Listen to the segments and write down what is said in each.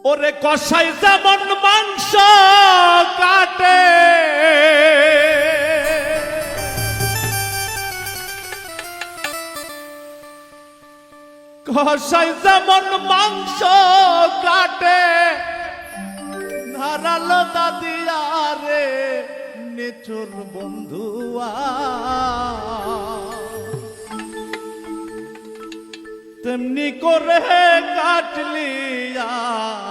ওরে কষাই যেমন মাংস কাটে কষাই যেমন মাংস কাটে ধারালো দাদিয়া রে নিচুর বন্ধুয়া তেমনি করে কাটলি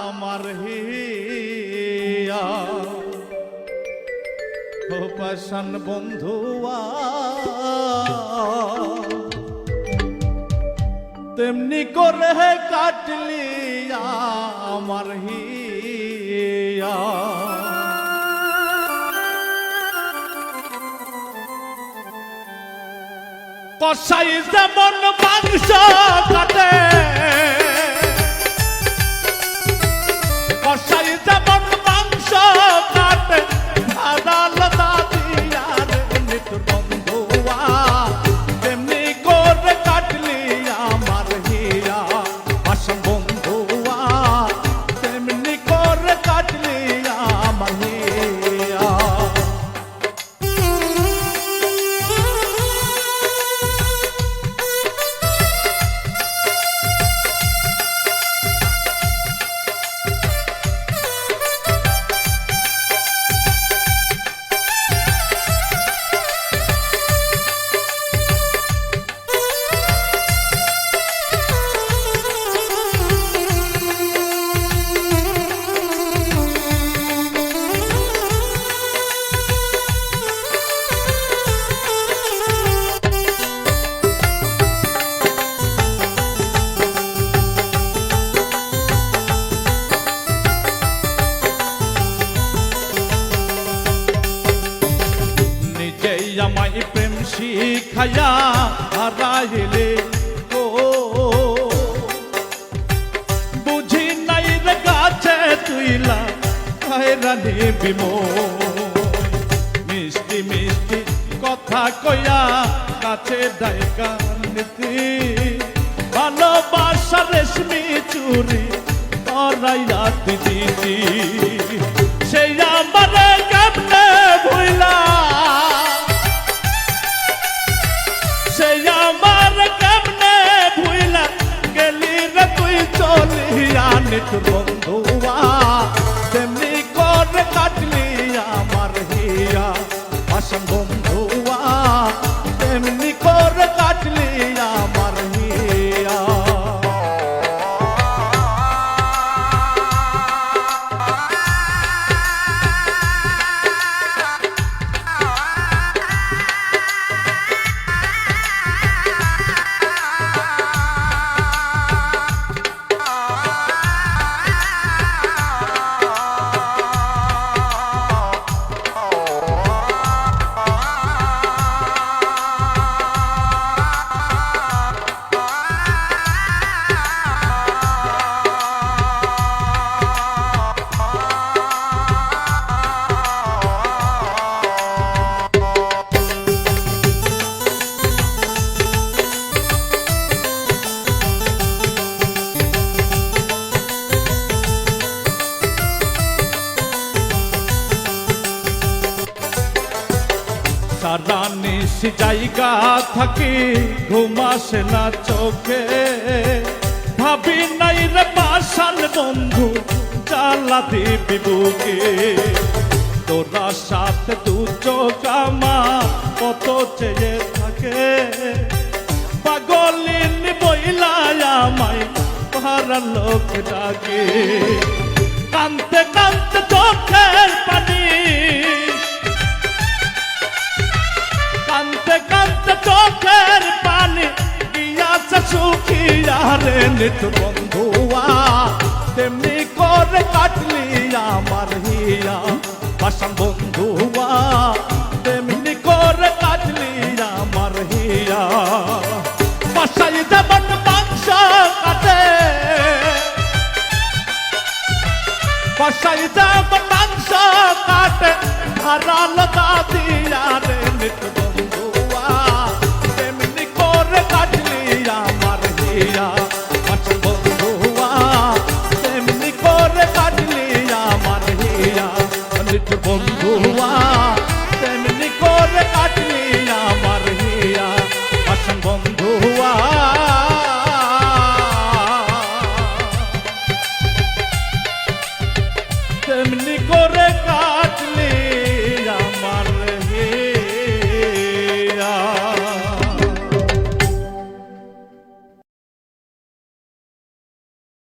আমার হিয়া ও পাষাণ বন্ধুয়া তেমনি করে কাটলি আমার হিয়া কষাই যেমন মাংস কাটে কষাই যেমন মাংস কাটে আদালতা দিয়া রে নিতুর বন্ধুয়া তেমনি করে কাটলি আমার হিয়া পাষাণ বন্ধুয়া তেমনি করে কাটলি আমার হিয়া আমায় প্রেম শিখায়া হারাইলে ও বুঝি নাই রে গাছে তুইলা হয়রানি মিষ্টি মিষ্টি কথা কয়া কাছে ডাইকা নীতি ভালোবাসা রেশমি চুরি করাইয়া দিদি সেই আমার কেমনে ভুইলা সেই আমার কেমনে ভুইলা গেলি রে তুই চলিয়া নিতুর বন্ধুয়া তেমনি করে কাটলি আমার হিয়া পাষাণ বন্ধুয়া তেমনি করে কাটলি আমার হিয়া সারা নিশি জায়গা থাকি ঘুমাসে না চোখে ভাবি নাই রে পাষাণ বন্ধু জ্বালা দিবি বুকে তোরা সাথে দু চোখ আমার কত চেয়ে থাকে পাগলিন বইলা আমায় পাড়ার লোক ডাকে কানতে কানতে চোখের পানি কানতে কানতে চোখের পানি গিয়াছে শুকিয়া রে নিতুর বন্ধুয়া তেমনি করে কাটলি আমার হিয়া পাষাণ বন্ধুয়া তেমনি করে কাটলি আমার হিয়া কষাই যেমন মাংস কাটে কষাই যেমন মাংস কাটে ধারালো দাদিয়া রে নিতুর